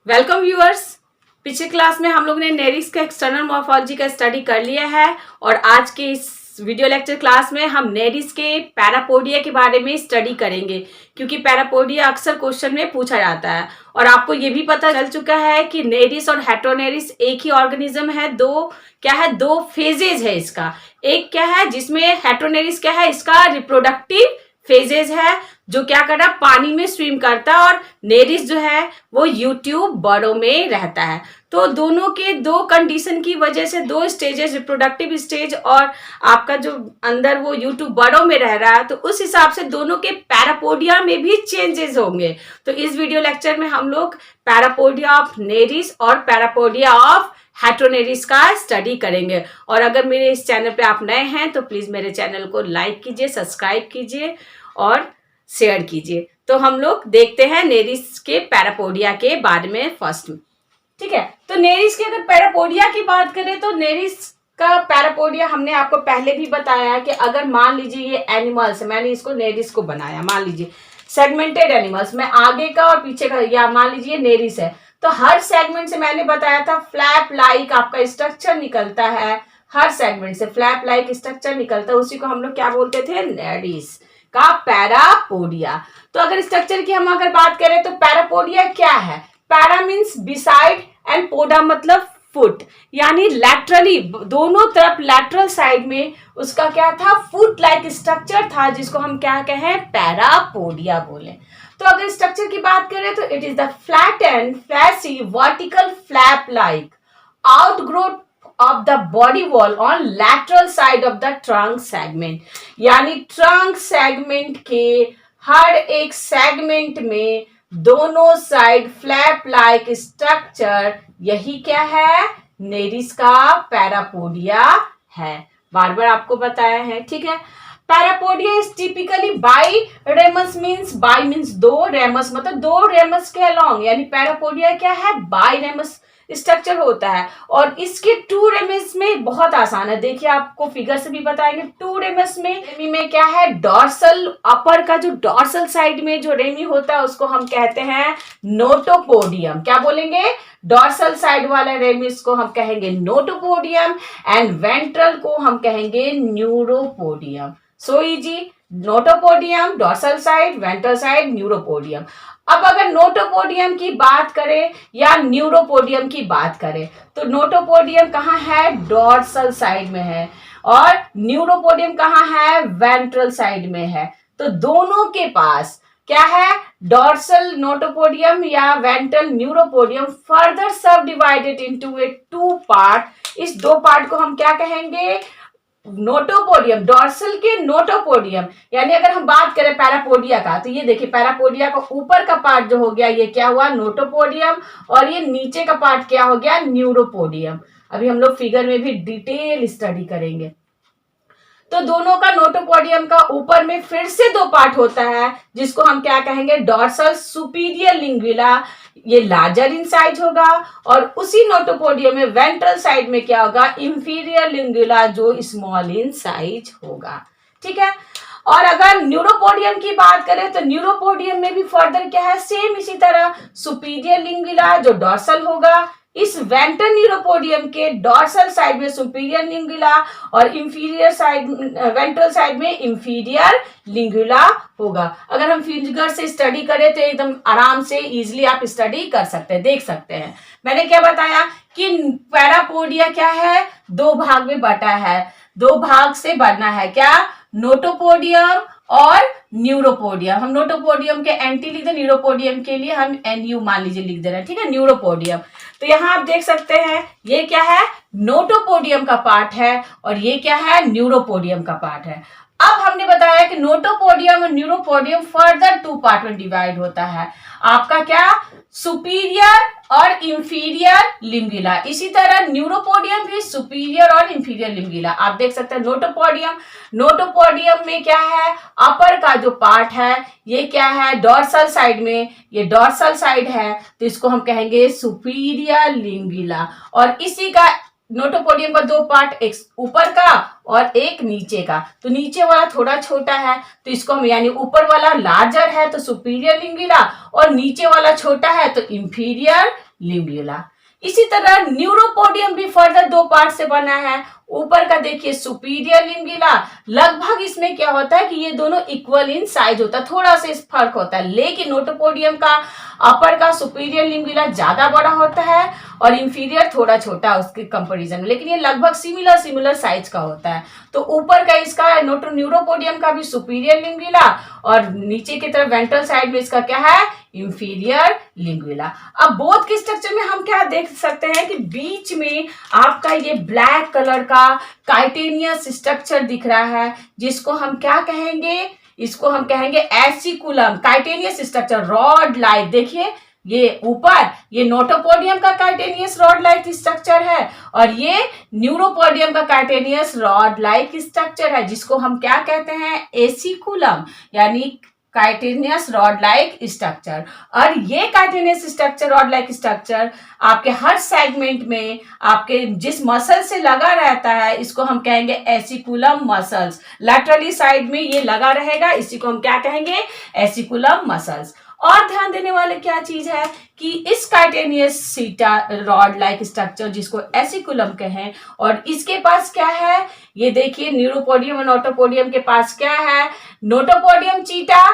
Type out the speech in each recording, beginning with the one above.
Welcome viewers. पिछले class में हम लोग ने नेरिस का एक्सटर्नल मॉर्फोलॉजी का स्टडी कर लिया है और आज के इस वीडियो लेक्चर क्लास में हम नेरिस के पैरापोडिया के बारे में स्टडी करेंगे, क्योंकि पैरापोडिया अक्सर क्वेश्चन में पूछा जाता है। और आपको ये भी पता चल चुका है कि नेरिस और हेटेरोनेरिस एक ही ऑर्गेनिज्म है। दो फेजेज है इसका। एक क्या है जिसमें हेटेरोनेरिस क्या है, इसका रिप्रोडक्टिव फेजेज है जो क्या करता है, पानी में स्विम करता है, और नेरिस जो है वो यूट्यूब बर्डों में रहता है। तो दोनों के दो कंडीशन की वजह से दो स्टेजेस, रिप्रोडक्टिव स्टेज और आपका जो अंदर वो यूट्यूब बर्डों में रह रहा है, तो उस हिसाब से दोनों के पैरापोडिया में भी चेंजेस होंगे। तो इस वीडियो लेक्चर में हम लोग पैरापोडिया ऑफ नेरिस और पैरापोडिया ऑफ हेटेरोनेरिस का स्टडी करेंगे। और अगर मेरे इस चैनल पे आप नए हैं तो प्लीज मेरे चैनल को लाइक कीजिए, सब्सक्राइब कीजिए और शेयर कीजिए। तो हम लोग देखते हैं नेरिस के पैरापोडिया के बारे में फर्स्ट में। ठीक है, तो नेरिस के अगर पैरापोडिया की बात करें तो नेरिस का पैरापोडिया हमने आपको पहले भी बताया है कि अगर मान लीजिए ये एनिमल्स, मैंने इसको नेरिस को बनाया, मान लीजिए सेगमेंटेड एनिमल्स में आगे का और पीछे का, या मान लीजिए नेरिस है, तो हर सेगमेंट से मैंने बताया था फ्लैप लाइक आपका स्ट्रक्चर निकलता है। हर सेगमेंट से फ्लैप लाइक स्ट्रक्चर निकलता है, उसी को हम लोग क्या बोलते थे, नेरिस का पैरापोडिया। तो अगर स्ट्रक्चर की हम अगर बात करें तो पैरापोडिया क्या है, पैरा मीन्स बिसाइड एंड पोडा मतलब फुट, यानी लैटरली दोनों तरफ लैटरल साइड में उसका क्या था, फुट लाइक स्ट्रक्चर था, जिसको हम क्या कहें, पैरापोडिया बोले। तो अगर स्ट्रक्चर की बात करें तो it is the flat and fleshy vertical flap like outgrowth of the body wall on lateral side of the trunk segment, यानी ट्रंक सेगमेंट के हर एक सेगमेंट में दोनों साइड फ्लैप लाइक स्ट्रक्चर, यही क्या है, नेरिस का पैरापोडिया है। बार बार आपको बताया है। ठीक है, parapodia is typically by ramus means, by means दो, रेमस मतलब दो रेमस के अलोंग, यानी पैरापोडिया क्या है, बाई रेमस स्ट्रक्चर होता है। और इसके टू रेमस में बहुत आसान है, देखिए आपको फिगर से भी बताएंगे। टू रेमस में क्या है, डॉर्सल अपर का जो डॉर्सल साइड में जो रेमी होता है उसको हम कहते हैं नोटोपोडियम। क्या बोलेंगे, डॉर्सल साइड वाला रेमिस को हम कहेंगे नोटोपोडियम एंड वेंट्रल को हम कहेंगे neuropodium. So easy, notopodium dorsal side, ventral side, neuropodium. अब अगर नोटोपोडियम की बात करें या न्यूरोपोडियम की बात करें तो नोटोपोडियम कहाँ है, डॉर्सल साइड में है, और न्यूरोपोडियम कहाँ है, वेंट्रल साइड में है। तो दोनों के पास क्या है, डॉर्सल नोटोपोडियम या ventral neuropodium further subdivided into a two part. इस दो पार्ट को हम क्या कहेंगे, नोटोपोडियम, डॉर्सल के नोटोपोडियम। यानी अगर हम बात करें पैरापोडिया का तो ये देखिए पैरापोडिया का ऊपर का पार्ट जो हो गया ये क्या हुआ, नोटोपोडियम, और ये नीचे का पार्ट क्या हो गया, न्यूरोपोडियम। अभी हम लोग फिगर में भी डिटेल स्टडी करेंगे। तो दोनों का नोटोपोडियम का ऊपर में फिर से दो पार्ट होता है जिसको हम क्या कहेंगे, डॉर्सल सुपीरियर लिंगुला, ये लार्जर इन साइज होगा, और उसी नोटोपोडियम में वेंट्रल साइड में क्या होगा, इंफीरियर लिंगुला जो स्मॉल इन साइज होगा। ठीक है, और अगर न्यूरोपोडियम की बात करें तो न्यूरोपोडियम में भी फर्दर क्या है, सेम इसी तरह सुपीरियर लिंगुला जो डॉर्सल होगा, इस वेंट्रल न्यूरोपोडियम के डॉर्सल साइड में सुपीरियर लिंगुला और इंफीरियर साइड, वेंट्रल साइड में इंफीरियर लिंगुला होगा। अगर हम फिगर से स्टडी करें तो एकदम आराम से इजीली आप स्टडी कर सकते हैं, देख सकते हैं। मैंने क्या बताया कि पैरापोडिया क्या है, दो भाग में बटा है, दो भाग से बनना है, क्या, नोटोपोडियम और न्यूरोपोडियम। हम नोटोपोडियम के एंटी लिख दे, न्यूरोपोडियम के लिए हम NU मान लीजिए लिख दे रहे हैं। ठीक है, न्यूरोपोडियम। तो यहाँ आप देख सकते हैं ये क्या है, नोटोपोडियम का पार्ट है, और ये क्या है, न्यूरोपोडियम का पार्ट है। अब हमने बताया कि नोटोपोडियम और न्यूरोपोडियम फर्दर टू पार्ट में डिवाइड होता है, आपका क्या, सुपीरियर और इंफीरियर लिंगुला। इसी तरह न्यूरोपोडियम भी सुपीरियर और इंफीरियर लिंगुला। आप देख सकते हैं नोटोपोडियम में क्या है, अपर का जो पार्ट है ये क्या है, डॉर्सल साइड में, ये डॉर्सल साइड है तो इसको हम कहेंगे सुपीरियर लिंगुला। और इसी का नोटोपोडियम का दो पार्ट, एक ऊपर का और एक नीचे का। तो नीचे वाला थोड़ा छोटा है तो इसको हम, यानी ऊपर वाला लार्जर है तो सुपीरियर लिंगुला, और नीचे वाला छोटा है तो इंफीरियर लिंगुला। इसी तरह न्यूरोपोडियम भी फर्दर दो पार्ट से बना है। ऊपर का देखिए सुपीरियर लिंगुला, लगभग इसमें क्या होता है कि ये दोनों इक्वल इन साइज होता है, थोड़ा सा इस फर्क होता है, लेकिन नोटोपोडियम का अपर का सुपीरियर लिंगुला ज्यादा बड़ा होता है और इंफीरियर थोड़ा छोटा उसके कंपैरिजन में, लेकिन ये लगभग सिमिलर साइज का होता है। तो ऊपर का इसका न्यूरोपोडियम का भी सुपीरियर लिंगुला और नीचे की तरफ वेंट्रल साइड में इसका क्या है, इंफीरियर लिंगुला। अब बोथ के स्ट्रक्चर में हम क्या देख सकते हैं कि बीच में आपका ये ब्लैक कलर का काइटेनियस स्ट्रक्चर दिख रहा है, जिसको हम क्या कहेंगे, इसको हम कहेंगे एसिकुलम। काइटेनियस स्ट्रक्चर रॉड लाइक, देखिए ये ऊपर ये नोटोपोडियम का काइटेनियस रॉड लाइक स्ट्रक्चर है और ये न्यूरोपोडियम का काइटेनियस रॉड लाइक स्ट्रक्चर है, जिसको हम क्या कहते हैं, एसिकुलम, यानी काइटेनियस रॉड लाइक स्ट्रक्चर। और ये chitinous structure rod like structure आपके हर सेगमेंट में आपके जिस मसल से लगा रहता है, इसको हम कहेंगे एसिकुलम मसल्स। लैटरली साइड में ये लगा रहेगा, इसी को हम क्या कहेंगे, एसिकुलम मसल्स। और ध्यान देने वाले क्या चीज है कि इस काइटेनियस सीटा रॉड लाइक स्ट्रक्चर जिसको एसिकुलम कहें, और इसके पास क्या है, ये देखिए न्यूरोपोडियम और नोटोपोडियम के पास क्या है, नोटोपोडियम चीटा,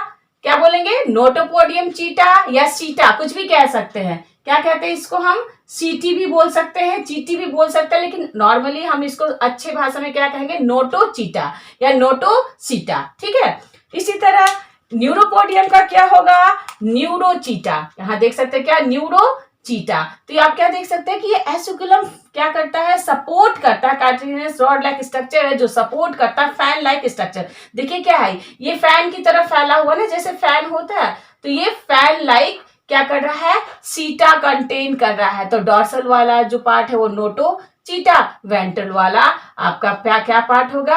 क्या बोलेंगे, नोटोपोडियम चीटा या सीटा, कुछ भी कह सकते हैं। क्या कहते हैं इसको, हम सीटी भी बोल सकते हैं, चीटी भी बोल सकते हैं, लेकिन नॉर्मली हम इसको अच्छे भाषा में क्या कहेंगे, नोटो चीटा या नोटो सीटा। ठीक है, इसी तरह न्यूरोपोडियम का क्या होगा, न्यूरोचीटा। यहां देख सकते हैं क्या, न्यूरोचीटा। तो ये आप क्या देख सकते हैं कि ये एसिकुलम क्या करता है, सपोर्ट करता है, काइटेनियस रॉड लाइक स्ट्रक्चर है जो सपोर्ट करता है फैन लाइक स्ट्रक्चर। देखिए क्या है, ये फैन की तरफ फैला हुआ ना, जैसे फैन होता है, तो ये फैन लाइक क्या कर रहा है, सीटा कंटेन कर रहा है। तो डॉर्सल वाला जो पार्ट है वो नोटो चीटा, वेंट्रल वाला आपका क्या पार्ट होगा,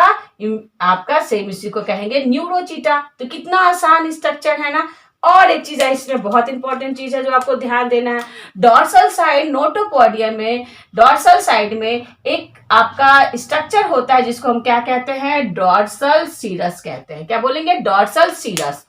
आपका सेम, इसी को कहेंगे न्यूरोचीटा। तो कितना आसान स्ट्रक्चर है ना। और एक चीज है इसमें, बहुत इंपॉर्टेंट चीज है जो आपको ध्यान देना है, डॉर्सल साइड नोटोपोडियम में, डॉर्सल साइड में एक आपका स्ट्रक्चर होता है जिसको हम क्या कहते हैं, डॉर्सल सीरस कहते हैं। क्या बोलेंगे, डॉर्सल सीरस।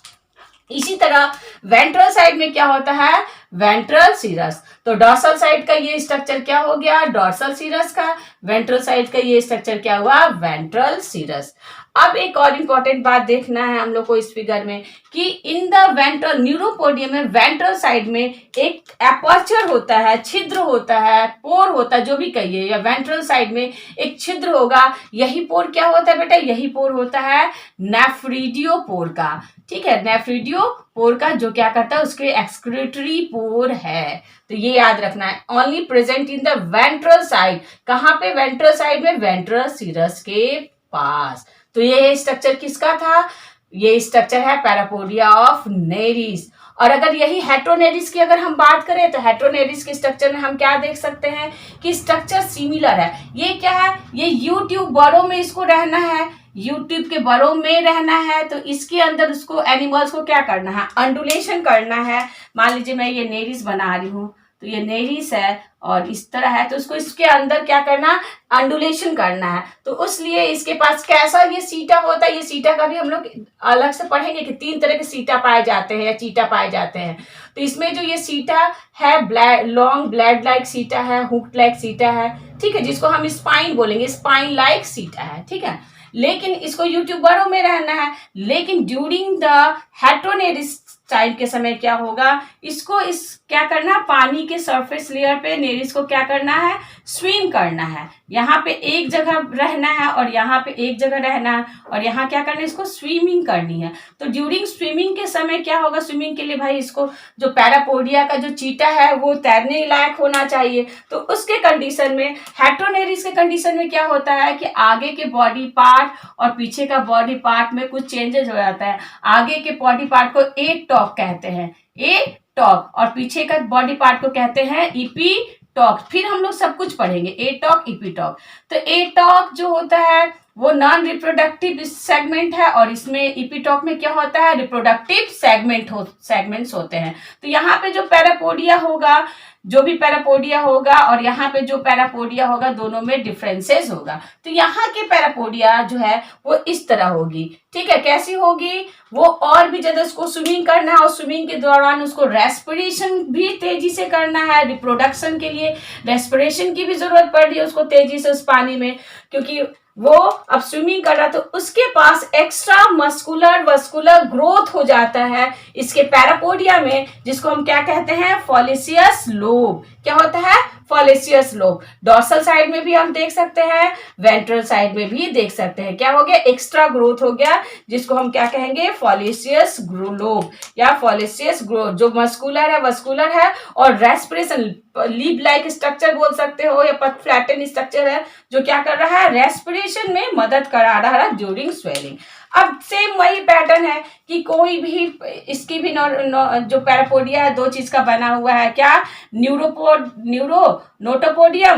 इसी तरह वेंट्रल साइड में क्या होता है, वेंट्रल सीरस। तो डॉर्सल साइड का ये स्ट्रक्चर क्या हो गया, डॉर्सल सीरस का, वेंट्रल साइड का ये स्ट्रक्चर क्या हुआ, वेंट्रल सीरस। अब एक और इंपॉर्टेंट बात देखना है हम लोग को इस फिगर में कि इन द वेंट्रल न्यूरोपोडियम में वेंट्रल साइड में एक एपर्चर होता है, छिद्र होता है, पोर होता है, जो भी कहिए, या वेंट्रल साइड में एक छिद्र होगा। यही पोर क्या होता है बेटा, यही पोर होता है नेफ्रिडियो पोर का। ठीक है, नेफ्रिडियो पोर का, जो क्या करता है, उसके एक्सक्रीटरी पोर है। तो ये याद रखना है, only present in the ventral side. कहां पे, वेंट्रल साइड में, वेंट्रल सीरस के पास। तो ये स्ट्रक्चर किसका था, ये स्ट्रक्चर है पैरापोडिया ऑफ नेरिस। और अगर यही हेट्रोनेरिस की अगर हम बात करें तो हेट्रोनेरिस के स्ट्रक्चर में हम क्या देख सकते हैं कि स्ट्रक्चर सिमिलर है। ये क्या है, ये यूट्यूब बरों में इसको रहना है, यूट्यूब के बरों में रहना है, तो इसके अंदर उसको एनिमल्स को क्या करना है, अंडुलेशन करना है। मान लीजिए मैं ये नेरिस बना रही हूँ, तो ये नेरिस है और इस तरह है, तो उसको इसके अंदर क्या करना, अंडुलेशन करना है। तो उसलिए इसके पास कैसा ये सीटा होता है, ये सीटा का भी हम लोग अलग से पढ़ेंगे कि 3 तरह के सीटा पाए जाते हैं या चीटा पाए जाते हैं। तो इसमें जो ये सीटा है, लॉन्ग ब्लेड लाइक सीटा है, हुक लाइक सीटा है, ठीक है, जिसको हम स्पाइन बोलेंगे, स्पाइन लाइक सीटा है। ठीक है, लेकिन इसको यूट्यूबरों में रहना है, लेकिन ड्यूरिंग द हेट्रोनेरिस टाइम के समय क्या होगा, इसको क्या करना, पानी के सरफेस लेयर पे नेरिस को क्या करना है, स्विम करना है। यहाँ पे एक जगह रहना है और यहाँ पे एक जगह रहना है, और यहाँ क्या करना है, इसको स्विमिंग करनी है। तो ड्यूरिंग स्विमिंग के समय क्या होगा, स्विमिंग के लिए भाई इसको जो पैरापोडिया का जो चीटा है वो तैरने लायक होना चाहिए। तो उसके कंडीशन में, हेट्रोनेरिस के कंडीशन में क्या होता है कि आगे के बॉडी पार्ट और पीछे का बॉडी पार्ट में कुछ चेंजेस हो जाता है। आगे के बॉडी पार्ट को ए टॉक कहते हैं, ए टॉक, और पीछे का बॉडी पार्ट को कहते हैं इपी टॉक। फिर हम लोग सब कुछ पढ़ेंगे, ए टॉक, इपी टॉक। तो ए टॉक जो होता है वो नॉन रिप्रोडक्टिव सेगमेंट है, और इसमें इपी टॉक में क्या होता है, रिप्रोडक्टिव सेगमेंट्स होते हैं। तो यहाँ पे जो पैरापोडिया होगा जो भी पैरापोडिया होगा और यहाँ पे जो पैरापोडिया होगा दोनों में डिफरेंसेस होगा। तो यहाँ के पैरापोडिया जो है वो इस तरह होगी, ठीक है। कैसी होगी, वो और भी ज्यादा उसको स्विमिंग करना है और स्विमिंग के दौरान उसको रेस्पिरेशन भी तेजी से करना है। रिप्रोडक्शन के लिए रेस्पिरेशन की भी जरूरत पड़ रही है उसको तेजी से उस पानी में, क्योंकि वो अब स्विमिंग कर रहा तो उसके पास एक्स्ट्रा मस्कुलर वस्कुलर ग्रोथ हो जाता है इसके पैरापोडिया में, जिसको हम क्या कहते हैं, फॉलिसियस लोब। क्या होता है, फॉलिसियस लोब। डॉर्सल साइड में भी हम देख सकते हैं, वेंट्रल साइड में भी देख सकते हैं। क्या हो गया, एक्स्ट्रा ग्रोथ हो गया, जिसको हम क्या कहेंगे, फॉलिसियस लोब या फॉलिसियस ग्रोथ। जो मस्कुलर है वस्कुलर है और रेस्पिरेशन लीप लाइक स्ट्रक्चर बोल सकते हो या फ्लैटन स्ट्रक्चर है जो क्या कर रहा है, रेस्पिरेशन में मदद करा रहा है ड्यूरिंग स्वेलिंग। अब सेम वही पैटर्न है कि कोई भी इसकी भी जो पैरापोडिया है दो चीज का बना हुआ है, क्या, नोटोपोडियम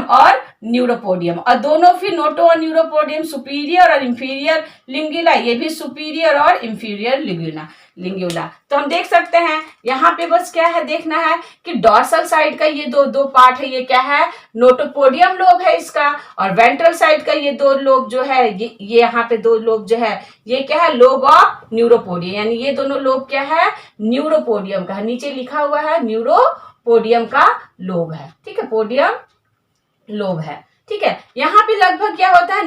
और न्यूरोपोडियम, और दोनों फिर नोटो और न्यूरोपोडियम सुपीरियर और इंफीरियर लिंगुला, ये भी सुपीरियर और इंफीरियर लिंगुला। तो हम देख सकते हैं यहाँ पे बस क्या है देखना है कि डॉर्सल साइड का ये दो पार्ट है, ये क्या है, नोटोपोडियम लोब है इसका, और वेंट्रल साइड का ये दो लोब जो है, ये यहाँ पे दो लोब जो है ये क्या है, लोब ऑफ न्यूरोपोडियम, यानी ये दोनों लोब क्या है, न्यूरोपोडियम का है। नीचे लिखा हुआ है न्यूरोपोडियम का लोब है, ठीक है, पोडियम लोब है, ठीक है। यहाँ पे लगभग क्या होता है,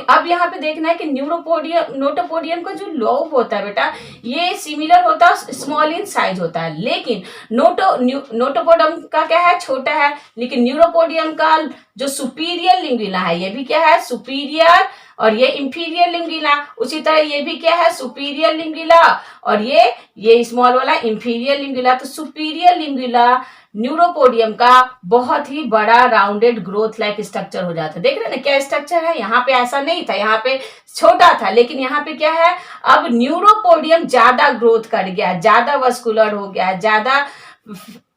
अब यहाँ पे देखना है कि नोटोपोडियम का जो लोब होता है बेटा, ये सिमिलर होता है, स्मॉल इन साइज होता है, लेकिन नोटोपोडियम का क्या है, छोटा है, लेकिन न्यूरोपोडियम का जो सुपीरियर लिंगुला है ये भी क्या है, सुपीरियर, और ये इंफीरियर लिंगुला, उसी तरह ये भी क्या है, सुपीरियर लिंगुला, और ये स्मॉल वाला इंफीरियर लिंगुला। तो सुपीरियर लिंगुला न्यूरोपोडियम का बहुत ही बड़ा राउंडेड ग्रोथ लाइक स्ट्रक्चर हो जाता है। देख रहे हैं ना क्या स्ट्रक्चर है, यहाँ पे ऐसा नहीं था, यहाँ पे छोटा था, लेकिन यहाँ पे क्या है, अब न्यूरोपोडियम ज्यादा ग्रोथ कर गया, ज्यादा वस्कुलर हो गया, ज्यादा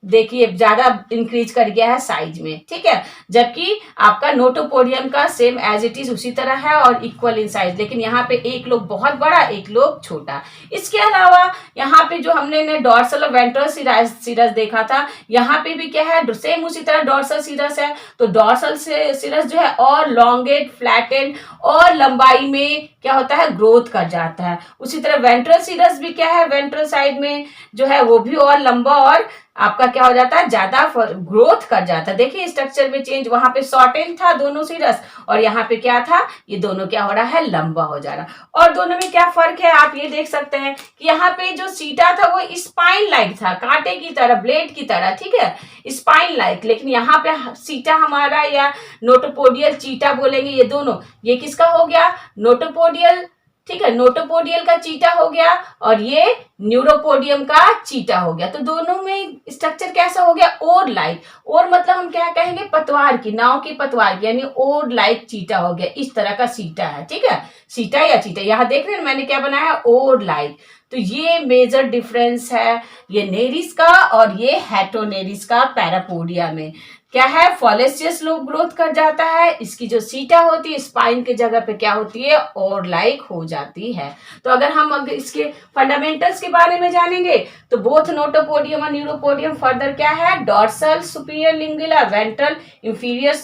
देखिए ज्यादा इंक्रीज कर गया है साइज में, ठीक है। जबकि आपका नोटोपोडियम का सेम एज इट इज उसी तरह है और इक्वल इन साइज, लेकिन यहाँ पे एक लोब बहुत बड़ा एक लोब छोटा। इसके अलावा यहाँ पे जो हमने डॉर्सल और वेंट्रल सीरस देखा था, यहाँ पे भी क्या है, सेम उसी तरह डॉर्सल सीरस है। तो डॉर्सल सीरस जो है और लॉन्गेट फ्लैटेंड और लंबाई में क्या होता है, ग्रोथ कर जाता है। उसी तरह वेंट्रल सीरस भी क्या है, वेंट्रल साइड में जो है वो भी और लंबा और आपका क्या हो जाता है, ज्यादा ग्रोथ कर जाता है। देखिए स्ट्रक्चर में चेंज, वहां पे शॉर्टेन था दोनों सीरस, और यहाँ पे क्या था, ये दोनों क्या हो रहा है, लंबा हो जा रहा। और दोनों में क्या फर्क है, आप ये देख सकते हैं कि यहाँ पे जो सीटा था वो स्पाइन लाइक था, कांटे की तरह, ब्लेड की तरह, ठीक है, स्पाइन लाइक। लेकिन यहाँ पे सीटा हमारा या नोटोपोडियल चीटा बोलेंगे, ये दोनों, ये किसका हो गया, नोटोपोडियल, ठीक है, नोटोपोडियल का चीटा हो गया और ये न्यूरोपोडियम का चीटा हो गया। तो दोनों में स्ट्रक्चर कैसा हो गया, ओर लाइक। ओर मतलब हम क्या कहेंगे, पतवार की, नाव की पतवार की, यानी ओर लाइक चीटा हो गया, इस तरह का सीटा है, ठीक है, सीटा या चीटा। यहाँ देख रहे हैं मैंने क्या बनाया, ओर लाइक। तो ये मेजर डिफरेंस है ये नेरिस का और ये हेटेरोनेरिस का पैरापोडिया में। क्या है, फॉलिसियस लोब ग्रोथ कर जाता है, इसकी जो सीटा होती है स्पाइन के जगह पे क्या होती है, और लाइक हो जाती है। तो अगर हम इसके फंडामेंटल्स के बारे में जानेंगे तो बोथ नोटोपोडियम और न्यूरोपोडियम फर्दर क्या है, डॉर्सल सुपीरियर लिंगुला, वेंट्रल इंफीरियर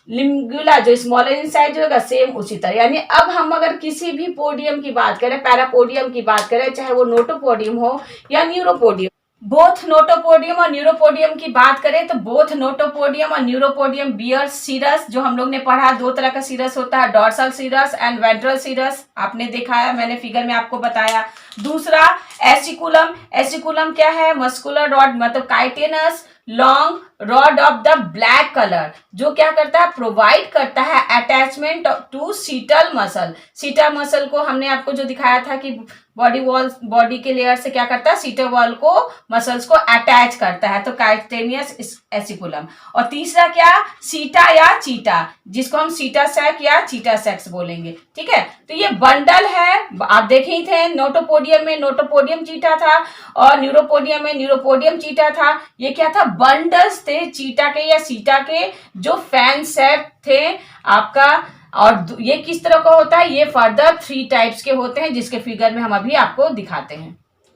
लिंगुला जो स्मॉलर इन साइज होगा, सेम उसी तरह। यानी अब हम अगर किसी भी पोडियम की बात करें, पैरापोडियम की बात करें, चाहे वो नोटोपोडियम हो या न्यूरोपोडियम, बोथ नोटोपोडियम और न्यूरोपोडियम की बात करें तो बोथ नोटोपोडियम और न्यूरोपोडियम बियर सीरस, जो हम लोग ने पढ़ा, दो तरह का सीरस होता है, dorsal cirrus and ventral cirrus, आपने देखा है, मैंने फिगर में आपको बताया। दूसरा एसिकुलम, एसिकुलम क्या है, मस्कुलर रॉड, मतलब chitinous long rod of the black colour, जो क्या करता है, प्रोवाइड करता है attachment to setal muscle. Setal muscle को हमने आपको जो दिखाया था कि बॉडी के लेयर से क्या करता है, सीटल वॉल को, मसल्स को अटैच करता है, तो काइटेनियस एसिकुलम। और तीसरा क्या, सीटा या चीटा, जिसको हम सीटा सैक या चीटा सेक्स बोलेंगे, ठीक है। तो ये बंडल है, आप देखे ही थे, नोटोपोडियम में नोटोपोडियम चीटा था और न्यूरोपोडियम में न्यूरोपोडियम चीटा था। ये क्या था, बंडल्स थे चीटा के या सीटा के, जो फैन शेप थे आपका। और ये किस तरह का होता है, ये फर्दर 3 टाइप्स के होते हैं, जिसके फिगर में हम अभी आपको दिखाते हैं।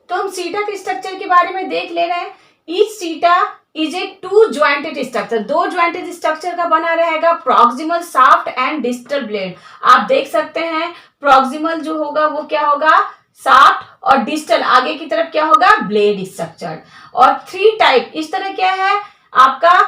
तो हम सीटा के स्ट्रक्चर के बारे में देख ले रहे हैं। Each seta is a two jointed structure, दो ज्वाइंटेड स्ट्रक्चर का बना रहेगा proximal shaft and distal blade. आप देख सकते हैं प्रॉक्सिमल जो होगा वो क्या होगा शाफ्ट, और डिस्टल आगे की तरफ क्या होगा ब्लेड स्ट्रक्चर। और 3 टाइप इस तरह क्या है आपका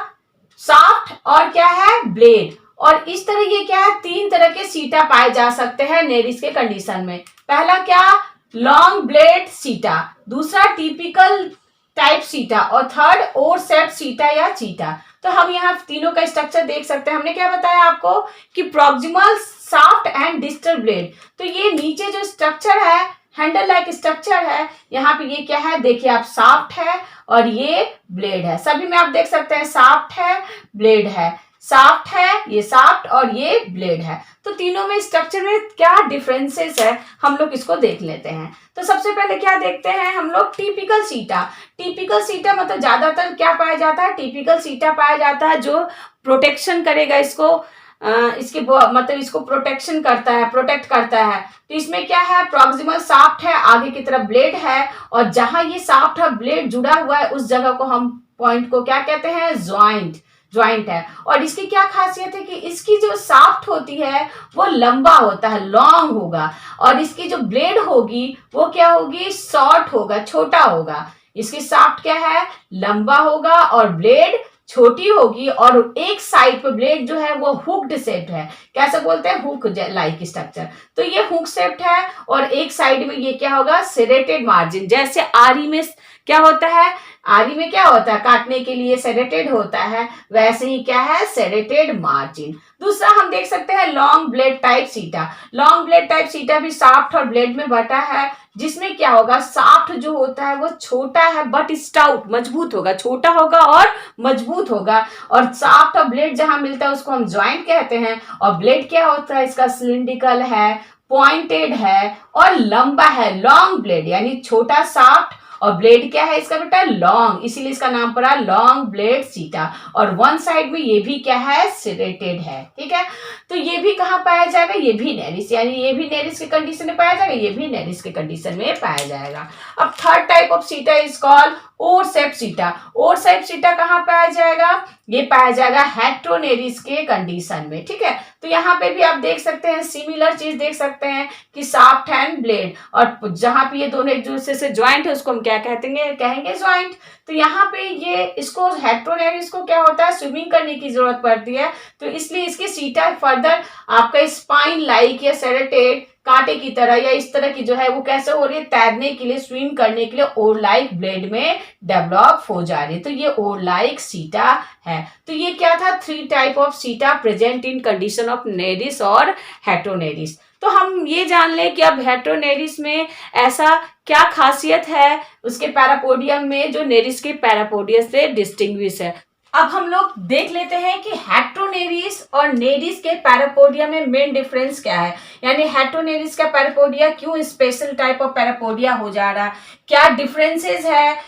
शाफ्ट और क्या है ब्लेड, और इस तरह ये क्या है 3 तरह के सीटा पाए जा सकते हैं नेरिस के कंडीशन में। पहला क्या लॉन्ग ब्लेड सीटा, दूसरा टिपिकल टाइप सीटा, और थर्ड ओर शेप सीटा या चीटा। तो हम यहाँ तीनों का स्ट्रक्चर देख सकते हैं। हमने क्या बताया आपको कि proximal shaft and distal blade, तो ये नीचे जो स्ट्रक्चर है हैंडल लाइक स्ट्रक्चर है, यहाँ पे ये क्या है देखिए आप शाफ्ट है और ये ब्लेड है। सभी में आप देख सकते हैं शाफ्ट है ब्लेड है, शाफ्ट है ये शाफ्ट और ये ब्लेड है। तो तीनों में स्ट्रक्चर में क्या डिफरेंसेस है हम लोग इसको देख लेते हैं। तो सबसे पहले क्या देखते हैं हम लोग टिपिकल सीटा। टिपिकल सीटा मतलब ज्यादातर क्या पाया जाता है, टिपिकल सीटा पाया जाता है जो प्रोटेक्शन करेगा इसको, इसके मतलब इसको प्रोटेक्शन करता है, प्रोटेक्ट करता है। तो इसमें क्या है प्रॉक्सिमल शाफ्ट है, आगे की तरफ ब्लेड है, और जहां ये शाफ्ट और ब्लेड जुड़ा हुआ है उस जगह को हम पॉइंट को क्या कहते हैं ज्वाइंट है। और इसकी क्या खासियत है कि इसकी जो शाफ्ट होती है वो लंबा होता है, लॉन्ग होगा, और इसकी जो ब्लेड होगी वो क्या होगी शॉर्ट होगा, छोटा होगा। इसकी शाफ्ट क्या है लंबा होगा और ब्लेड छोटी होगी, और एक साइड पे ब्लेड जो है वो हुक्ड शेप्ड है, कैसे बोलते हैं हुक लाइक स्ट्रक्चर। तो ये हुक शेप्ड है, और एक साइड में ये क्या होगा सेरेटेड मार्जिन, जैसे आरी में क्या होता है, आरी में क्या होता है काटने के लिए सेरेटेड होता है, वैसे ही क्या है सेरेटेड मार्जिन। दूसरा हम देख सकते हैं लॉन्ग ब्लेड टाइप सीटा। लॉन्ग ब्लेड टाइप सीटा भी शाफ्ट और ब्लेड में बटा है, जिसमें क्या होगा शाफ्ट जो होता है वो छोटा है बट स्टाउट मजबूत होगा, छोटा होगा और मजबूत होगा, और शाफ्ट और ब्लेड जहां मिलता है उसको हम ज्वाइंट कहते हैं। और ब्लेड क्या होता है इसका सिलिंड्रिकल है, पॉइंटेड है और लंबा है, लॉन्ग ब्लेड यानी छोटा शाफ्ट और ब्लेड क्या है इसका बेटा लॉन्ग, इसीलिए इसका नाम पड़ा लॉन्ग ब्लेड सीटा। और वन साइड में ये भी क्या है सेरेटेड है, ठीक है। तो ये भी कहाँ पाया जाएगा, ये भी नेरिस, यानी ये भी नेरिस के कंडीशन में पाया जाएगा, ये भी नेरिस के कंडीशन में पाया जाएगा। अब थर्ड टाइप ऑफ सीटा इज कॉल्ड ओर शेप सीटा। ओर शेप सीटा कहाँ पाया जाएगा, ये पाया जाएगा हेट्रोनेरिस के कंडीशन में, ठीक है। तो यहाँ पे भी आप देख सकते हैं सिमिलर चीज देख सकते हैं कि शाफ्ट एंड ब्लेड, और जहां पे ये दोनों एक दूसरे से ज्वाइंट है उसको हम क्या कहेंगे ज्वाइंट। तो यहाँ पे ये इसको हेट्रोनेरिस को क्या होता है स्विमिंग करने की जरूरत पड़ती है, तो इसलिए इसकी सीटा फर्दर आपका स्पाइन लाइक या सेरेटेड कांटे की तरह या इस तरह की जो है वो कैसे हो रही है तैरने के लिए स्विम करने के लिए ओर लाइक ब्लेड में डेवलप हो जा रही है। तो ये ओर लाइक सीटा है। तो ये क्या था 3 type of seta present in condition of Nereis और हेट्रोनेरिस। तो हम ये जान लें कि अब हेट्रोनेरिस में ऐसा क्या खासियत है उसके पैरापोडियम में जो नेरिस के पैरापोडियम से डिस्टिंग्विश है। अब हम लोग देख लेते हैं कि हेट्रोनेरिस और नेरिस के पैरापोडिया में मेन डिफरेंस क्या है, यानी हेट्रोनेरिस का पैरापोडिया क्यों स्पेशल टाइप ऑफ पैरापोडिया हो जा रहा है, क्या डिफरेंसेस है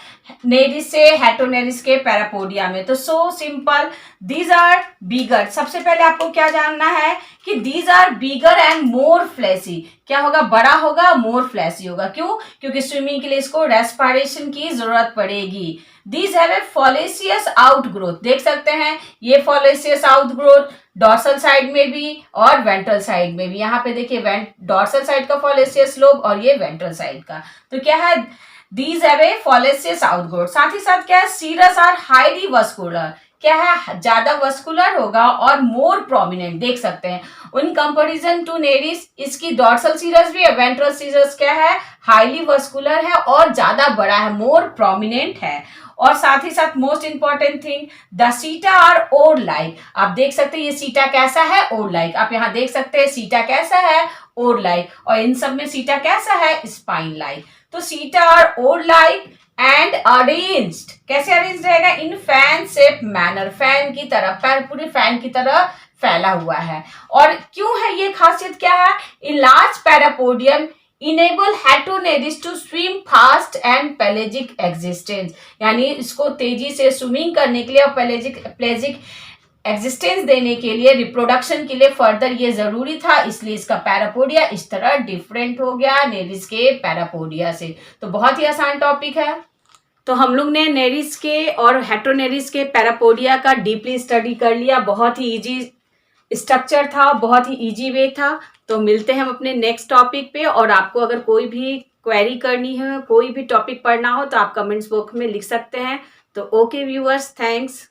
नेरिस से हेट्रोनेरिस के पैरापोडिया में। तो so simple, these are bigger. सबसे पहले आपको क्या जानना है कि these are bigger and more fleshy. क्या होगा बड़ा होगा, मोर फ्लैसी होगा। क्यों, क्योंकि स्विमिंग के लिए इसको रेस्पिरेशन की जरूरत पड़ेगी। These have a फॉलेसियस आउटग्रोथ, देख सकते हैं ये फॉलेसियस आउटग्रोथ डॉर्सल साइड में भी और वेंट्रल साइड में भी। यहाँ पे देखिए डॉर्सल साइड का फॉलेसियस लोब और ये वेंट्रल साइड का। तो क्या है These have a फॉलेसियस आउटग्रोथ। साथ ही साथ क्या है सीरस आर हाईली वस्कुलर, क्या है ज्यादा वस्कुलर होगा और मोर प्रोमिनेंट, देख सकते हैं इन कंपैरिजन टू नेरिस इसकी डॉर्सल सीरस भी है, वेंट्रल सीरस क्या है हाईली वस्कुलर है और ज्यादा बड़ा है, मोर प्रोमिनेंट है। और साथ ही साथ मोस्ट इंपॉर्टेंट थिंग द सीटा आर ओर लाइक। आप देख सकते हैं ये सीटा कैसा है ओर लाइक, आप यहाँ देख सकते हैं सीटा कैसा है ओर लाइक, और इन सब में सीटा कैसा है स्पाइन लाइक। तो seta are oar like and arranged, कैसे अरेंज रहेगा in fan shape manner, fan की तरह, पूरे फैन की तरह फैला हुआ है। और क्यों है ये खासियत क्या है, in large parapodium enable heteronereis to swim fast and pelagic existence, यानी इसको तेजी से स्विमिंग करने के लिए और पेलेजिक एग्जिस्टेंस देने के लिए, रिप्रोडक्शन के लिए फर्दर ये जरूरी था, इसलिए इसका पैरापोडिया इस तरह डिफरेंट हो गया नेरिस के पैरापोडिया से। तो बहुत ही आसान टॉपिक है। तो हम लोग ने नेरिस के और हेटेरोनेरिस के पैरापोडिया का डीपली स्टडी कर लिया। बहुत ही इजी स्ट्रक्चर था, बहुत ही इजी वे था। तो मिलते हैं हम अपने नेक्स्ट टॉपिक पे। और आपको अगर कोई भी क्वेरी करनी है, कोई भी टॉपिक पढ़ना हो तो आप कमेंट्स बॉक्स में लिख सकते हैं। तो ओके व्यूअर्स, थैंक्स।